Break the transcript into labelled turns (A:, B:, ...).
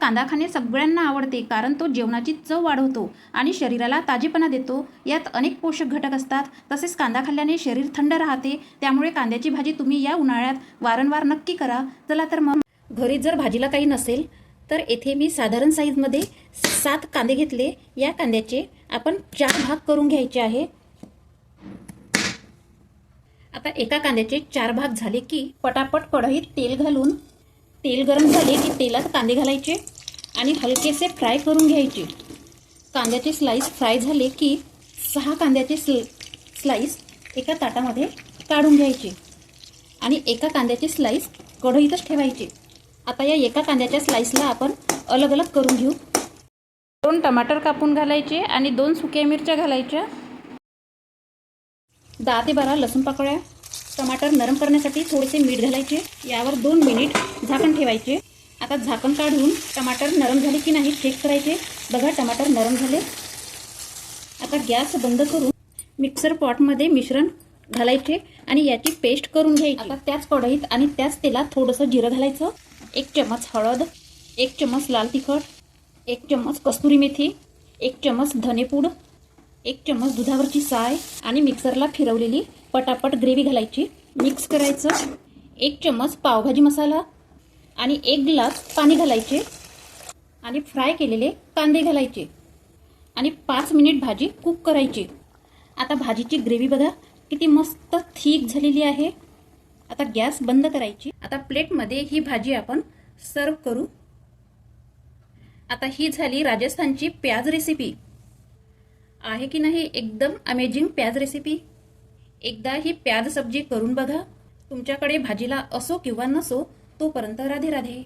A: कांदा खाणे सगळ्यांना आवडते, कारण तो जेवणाची चव वाढवतो आणि शरीराला ताजेपणा देतो. यात अनेक पोषक घटक असतात. तसेच कांदा खाल्ल्याने शरीर थंड राहते. त्यामुळे कांद्याची भाजी तुम्ही या उन्हाळ्यात वारंवार नक्की करा. चला तर मग घरी जर भाजीला काही नसेल तर येथे मी साधारण साईजमध्ये 7 कांदे घेतले. या कांद्याचे आपण 4 भाग करून घ्यायचे आहे. आता एका कांद्याचे 4 भाग झाले की पटापट कढईत तेल घालून, तेल गरम झाले की तेलात कांदे घालायचे आणि हलकेसे फ्राय करून घ्यायचे. कांद्याचे स्लाइस फ्राय झाले की 6 कांद्याचे स्लाइस एका ताटामध्ये काढून घ्यायचे आणि एका कांद्याचे स्लाइस कढईतच ठेवायचे. आता या एका कांद्याच्या स्लाइसला आपण अलग अलग करून घेऊ. 2 टमाटर कापून घालायचे आणि 2 सुक्या मिरच्या घालायच्या. 10 ते 12 लसूण पाकळ्या. टमाटर नरम करण्यासाठी थोडेसे मीठ घालायचे. यावर 2 मिनिट झाकण ठेवायचे. आता झाकण काढून टमाटर नरम झाले की नाही चेक करायचे. बघा, टमाटर नरम झाले. आता गॅस बंद करून मिक्सर पॉटमध्ये मिश्रण घालायचे आणि याची पेस्ट करून घ्यायची. आता त्याच कढईत आणि त्याच तेलात थोडंसं जिरं घालायचं. 1 चम्मच हळद, 1 चम्मच लाल तिखट, 1 चम्मच कस्तुरी मेथी, 1 चम्मच धनेपूड, 1 चम्मच दुधावरची साय आणि मिक्सरला फिरवलेली पटापट ग्रेव्ही घालायची. मिक्स करायचं. 1 चम्मच पावभाजी मसाला आणि 1 ग्लास पाणी घालायचे आणि फ्राय केलेले कांदे घालायचे आणि 5 मिनिट भाजी कुक करायची. आता भाजीची ग्रेव्ही बघा किती मस्त थिक झालेली आहे. आता गॅस बंद करायची. आता प्लेटमध्ये ही भाजी आपण सर्व करू. आता ही झाली राजस्थानची प्याज रेसिपी. आहे की नाही एकदम अमेजिंग प्याज रेसिपी. एकदा ही प्याज सब्जी करून बघा. तुमच्याकडे भाजीला असो किंवा नसो, तोपर्यंत राधे राधे.